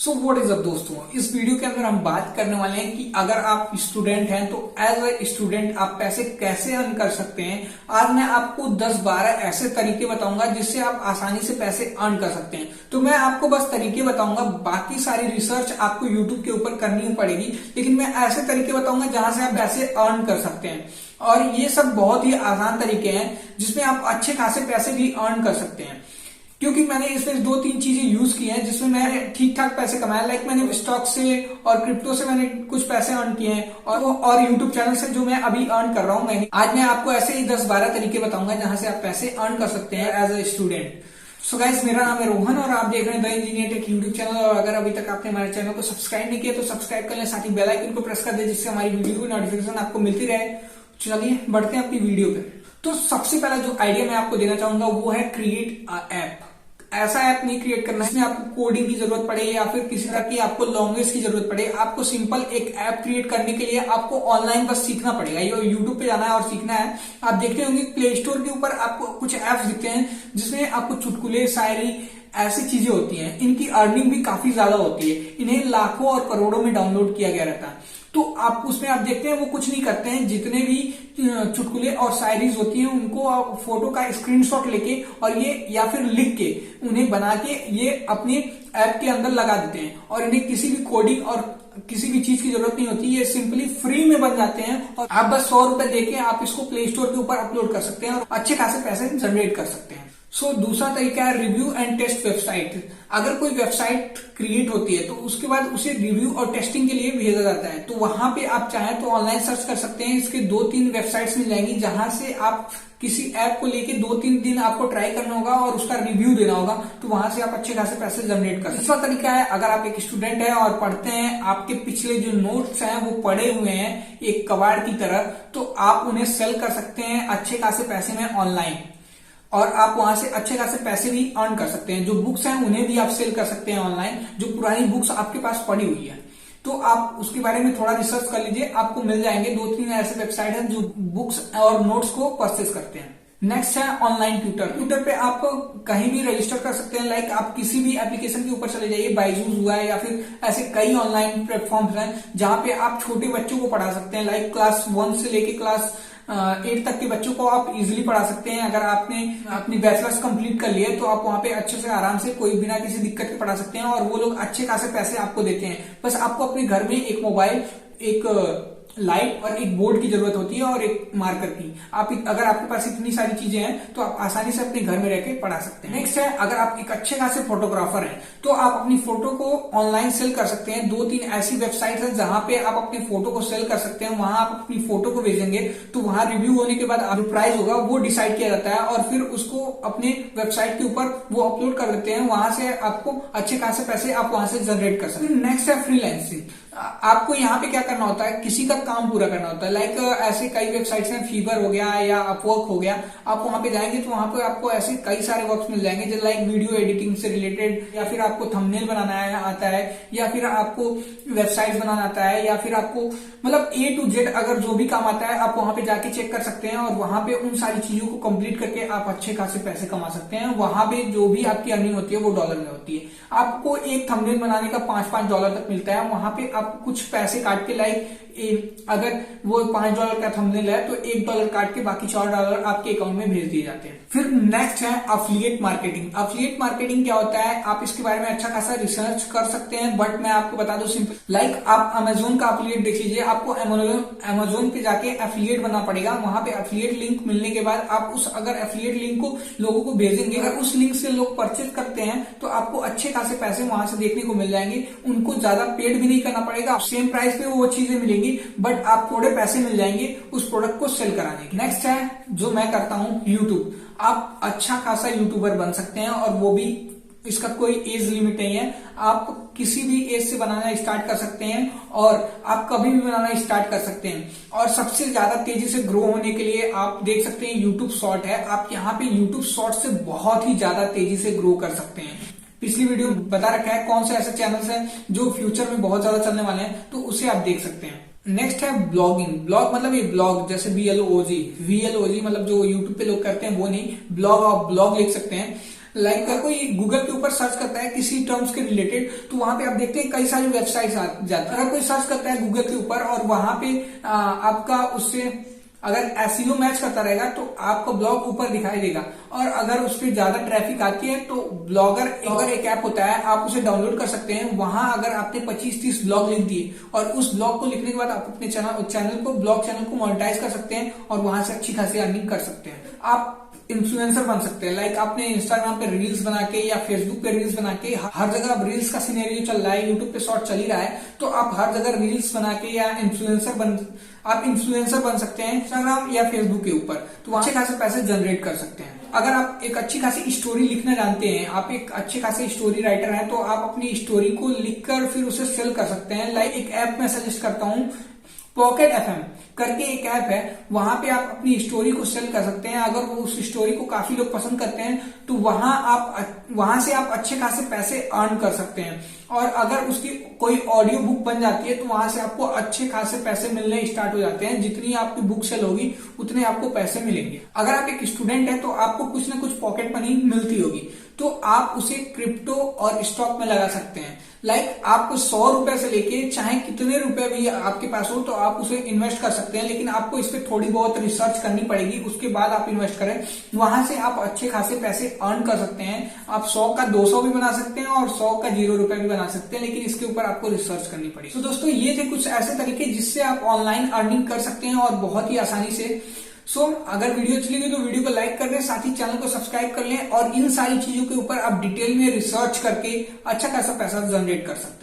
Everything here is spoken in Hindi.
सो व्हाट इज अप दोस्तों, इस वीडियो के अंदर हम बात करने वाले हैं कि अगर आप स्टूडेंट हैं तो एज ए स्टूडेंट आप पैसे कैसे अर्न कर सकते हैं। आज मैं आपको 10-12 ऐसे तरीके बताऊंगा जिससे आप आसानी से पैसे अर्न कर सकते हैं। तो मैं आपको बस तरीके बताऊंगा, बाकी सारी रिसर्च आपको यूट्यूब के ऊपर करनी पड़ेगी, लेकिन मैं ऐसे तरीके बताऊंगा जहां से आप पैसे अर्न कर सकते हैं। और ये सब बहुत ही आसान तरीके हैं जिसमें आप अच्छे खासे पैसे भी अर्न कर सकते हैं, क्योंकि मैंने इसमें 2-3 चीजें यूज की हैं जिसमें मैंने ठीक ठाक पैसे कमाए। लाइक मैंने स्टॉक से और क्रिप्टो से मैंने कुछ पैसे अर्न किए हैं और यूट्यूब चैनल से जो मैं अभी अर्न कर रहा हूं। आज मैं आपको ऐसे ही 10-12 तरीके बताऊंगा जहां से आप पैसे अर्न कर सकते हैं as a student. So guys, मेरा नाम है रोहन और आप देख रहे हैं the engineer tech YouTube channel. और अगर अभी तक आपने हमारे चैनल को सब्सक्राइब नहीं किया तो सब्सक्राइब कर लें, साथ ही बेल आइकन को प्रेस कर दें जिससे हमारी वीडियो की नोटिफिकेशन आपको मिलती रहे। चलिए बढ़ते हैं अपनी वीडियो पे। तो सबसे पहला जो आइडिया मैं आपको देना चाहूंगा वो है क्रिएट अ ऐप। ऐसा ऐप नहीं क्रिएट करना जिसमें आपको कोडिंग की जरूरत पड़े या फिर किसी तरह की आपको लैंग्वेज की जरूरत पड़े। आपको सिंपल एक ऐप क्रिएट करने के लिए आपको ऑनलाइन बस सीखना पड़ेगा। ये यूट्यूब पे जाना है और सीखना है। आप देखते होंगे प्ले स्टोर के ऊपर आपको कुछ ऐप्स दिखते हैं जिसमें आपको चुटकुले, शायरी, ऐसी चीजें होती हैं। इनकी अर्निंग भी काफी ज्यादा होती है। इन्हें लाखों और करोड़ों में डाउनलोड किया गया रहता है। तो आप उसमें आप देखते हैं वो कुछ नहीं करते हैं। जितने भी चुटकुले और शायरीज होती हैं उनको आप फोटो का स्क्रीनशॉट लेके और ये या फिर लिख के उन्हें बना के ये अपने ऐप के अंदर लगा देते हैं और इन्हें किसी भी कोडिंग और किसी भी चीज की जरूरत नहीं होती। ये सिंपली फ्री में बन जाते हैं और आप बस 100 रुपए देके आप इसको प्ले स्टोर के ऊपर अपलोड कर सकते हैं और अच्छे खासे पैसे जनरेट कर सकते हैं। दूसरा तरीका है रिव्यू एंड टेस्ट वेबसाइट। अगर कोई वेबसाइट क्रिएट होती है तो उसके बाद उसे रिव्यू और टेस्टिंग के लिए भेजा जाता है। तो वहां पे आप चाहें तो ऑनलाइन सर्च कर सकते हैं। इसके 2-3 वेबसाइट्स मिल जाएंगी जहां से आप किसी ऐप को लेके 2-3 दिन आपको ट्राई करना होगा और उसका रिव्यू देना होगा। तो वहां से आप अच्छे खासे पैसे जनरेट कर सकते हैं। दूसरा तरीका है, अगर आप एक स्टूडेंट है और पढ़ते हैं, आपके पिछले जो नोट्स हैं वो पड़े हुए हैं एक कबाड़ की तरह, तो आप उन्हें सेल कर सकते हैं अच्छे खासे पैसे में ऑनलाइन और आप वहां से अच्छे खासे पैसे भी अर्न कर सकते हैं। जो बुक्स हैं उन्हें भी आप सेल कर सकते हैं ऑनलाइन। जो पुरानी बुक्स आपके पास पड़ी हुई है तो आप उसके बारे में थोड़ा रिसर्च कर लीजिए, आपको मिल जाएंगे 2-3 ऐसे वेबसाइट हैं जो बुक्स और नोट्स को परचेज करते हैं। नेक्स्ट है ऑनलाइन ट्यूटर। ट्यूटर पे आप कहीं भी रजिस्टर कर सकते हैं। लाइक आप किसी भी एप्लीकेशन के ऊपर चले जाइए, बायजूस हुआ है या फिर ऐसे कई ऑनलाइन प्लेटफॉर्म्स हैं जहां पे आप छोटे बच्चों को पढ़ा सकते हैं। लाइक क्लास 1 से लेके क्लास 8 तक के बच्चों को आप इजीली पढ़ा सकते हैं। अगर आपने अपनी बैचलर्स कंप्लीट कर लिए तो आप वहां पे अच्छे से आराम से कोई बिना किसी दिक्कत के पढ़ा सकते हैं और वो लोग अच्छे खासे पैसे आपको देते हैं। बस आपको अपने घर में एक मोबाइल, एक लाइट और एक बोर्ड की जरूरत होती है और एक मार्कर की। अगर आपके पास इतनी सारी चीजें हैं तो आप आसानी से अपने घर में रहकर पढ़ा सकते हैं। नेक्स्ट है, अगर आप एक अच्छे खासे फोटोग्राफर हैं तो आप अपनी फोटो को ऑनलाइन सेल कर सकते हैं। 2-3 ऐसी वेबसाइट है जहां पे आप अपनी फोटो को सेल कर सकते हैं। वहां आप अपनी फोटो को भेजेंगे तो वहां रिव्यू होने के बाद जो प्राइस होगा वो डिसाइड किया जाता है और फिर उसको अपने वेबसाइट के ऊपर वो अपलोड कर देते हैं। वहां से आपको अच्छे खासे पैसे आप वहां से जनरेट कर सकते हैं। नेक्स्ट है फ्रीलांसिंग। आपको यहाँ पे क्या करना होता है, किसी का काम पूरा करना होता है। लाइक ऐसे कई वेबसाइट्स हैं, फीवर हो गया या अपवर्क हो गया। आप वहां पे जाएंगे तो वहां पे आपको ऐसे कई सारे वर्क्स मिल जाएंगे जैसे लाइक वीडियो एडिटिंग से रिलेटेड, या फिर आपको थंबनेल बनाना आता है, या फिर आपको वेबसाइट्स बनाना आता है, या फिर आपको मतलब A to Z अगर जो भी काम आता है आप वहां पे जाके चेक कर सकते हैं और वहां पे उन सारी चीजों को कंप्लीट करके आप अच्छे खासे पैसे कमा सकते हैं। वहां पे जो भी आपकी अर्निंग होती है वो डॉलर में होती है। आपको एक थंबनेल बनाने का $5 तक मिलता है। वहां पे आप कुछ पैसे काट के, लाइक अगर वो $5 का थंबनेल है तो $1 काट के बाकी $4 आपके अकाउंट में भेज दिए जाते हैं। फिर नेक्स्ट है अफिलिएट मार्केटिंग। अफिलिएट मार्केटिंग क्या होता है, आप इसके बारे में अच्छा खासा रिसर्च कर सकते हैं, बट मैं आपको बता दूं सिंपल। लाइक आप अमेजोन का अफिलिएट देख लीजिए। आपको अमेजोन पे जाके एफिलिएट बनना पड़ेगा। वहां पे एफिलिएट लिंक मिलने के बाद आप अगर एफिलिएट लिंक को लोगों को भेजेंगे, अगर उस लिंक से लोग परचेज करते हैं तो आपको अच्छे खासे पैसे वहां से देखने को मिल जाएंगे। उनको ज्यादा पेड भी नहीं करना पड़ेगा, सेम प्राइस पे वो चीजें मिलेंगी बट आप थोड़े पैसे मिल जाएंगे उस प्रोडक्ट को सेल कराने के। नेक्स्ट है जो मैं करता हूं, यूट्यूब। आप अच्छा खासा यूट्यूबर बन सकते हैं और वो भी इसका कोई एज लिमिट नहीं है। आप किसी भी एज से बनाना स्टार्ट कर सकते हैं और आप कभी भी बनाना स्टार्ट कर सकते हैं। और सबसे ज्यादा तेजी से ग्रो होने के लिए आप देख सकते हैं यूट्यूब शॉर्ट है। आप यहाँ पे यूट्यूब शॉर्ट से बहुत ही ज्यादा तेजी से ग्रो कर सकते हैं। पिछली वीडियो बता रखा है कौन से ऐसे चैनल्स हैं जो फ्यूचर में बहुत ज्यादा चलने वाले हैं, तो उसे आप देख सकते हैं। नेक्स्ट है ब्लॉगिंग। ब्लॉग मतलब ये ब्लॉग जैसे VLOG मतलब जो यूट्यूब पे लोग करते हैं वो नहीं, ब्लॉग। आप ब्लॉग लिख सकते हैं। लाइक कोई गूगल के ऊपर सर्च करता है किसी टर्म्स के रिलेटेड, तो वहां पे आप देखते हैं कई सारी वेबसाइट्स आ जाती है। अगर कोई सर्च करता है गूगल के ऊपर और वहां पे आपका उससे अगर एसईओ मैच करता रहेगा तो आपको ब्लॉग ऊपर दिखाई देगा। और अगर उस पर ज्यादा ट्रैफिक आती है तो ब्लॉगर एक ऐप होता है, आप उसे डाउनलोड कर सकते हैं। वहां अगर आपने 25-30 ब्लॉग लिख दिए और उस ब्लॉग को लिखने के बाद आप अपने ब्लॉग चैनल को मोनेटाइज कर सकते हैं और वहां से अच्छी खासी अर्निंग कर सकते हैं। आप इन्फ्लुएंसर बन सकते हैं। लाइक आपने इंस्टाग्राम पे रील्स बना के या फेसबुक पे रील्स बना के, हर जगह अब रील्स का सिनेरियो चल रहा है, यूट्यूब पे शॉर्ट चल ही रहा है, तो आप हर जगह रील्स बना के या आप इन्फ्लुएंसर बन सकते हैं इंस्टाग्राम या फेसबुक के ऊपर, तो अच्छे खासे पैसे जनरेट कर सकते हैं। अगर आप एक अच्छी खासी स्टोरी लिखना जानते हैं, आप एक अच्छे खासे स्टोरी राइटर हैं, तो आप अपनी स्टोरी को लिखकर फिर उसे सेल कर सकते हैं। लाइक एक ऐप मैं सजेस्ट करता हूँ, पॉकेट एफएम करके एक ऐप है, वहां पे आप अपनी स्टोरी को सेल कर सकते हैं। अगर वो उस स्टोरी को काफी लोग पसंद करते हैं तो वहां से आप अच्छे खासे पैसे अर्न कर सकते हैं। और अगर उसकी कोई ऑडियो बुक बन जाती है तो वहां से आपको अच्छे खासे पैसे मिलने स्टार्ट हो जाते हैं। जितनी आपकी बुक सेल होगी उतने आपको पैसे मिलेंगे। अगर आप एक स्टूडेंट हैं तो आपको कुछ ना कुछ पॉकेट मनी मिलती होगी, तो आप उसे क्रिप्टो और स्टॉक में लगा सकते हैं। लाइक आपको 100 रुपए से लेके चाहे कितने रुपए भी आपके पास हो तो आप उसे इन्वेस्ट कर सकते हैं, लेकिन आपको इस पर थोड़ी बहुत रिसर्च करनी पड़ेगी, उसके बाद आप इन्वेस्ट करें। वहां से आप अच्छे खासे पैसे अर्न कर सकते हैं। आप 100 का 200 भी बना सकते हैं और 100 का 0 रुपए भी बना सकते हैं, लेकिन इसके ऊपर आपको रिसर्च करनी पड़ेगी। तो दोस्तों ये थे कुछ ऐसे तरीके जिससे आप ऑनलाइन अर्निंग कर सकते हैं और बहुत ही आसानी से। अगर वीडियो अच्छी लगी तो वीडियो को लाइक कर दें, साथ ही चैनल को सब्सक्राइब कर लें और इन सारी चीजों के ऊपर आप डिटेल में रिसर्च करके अच्छा खासा पैसा जनरेट कर सकते हैं।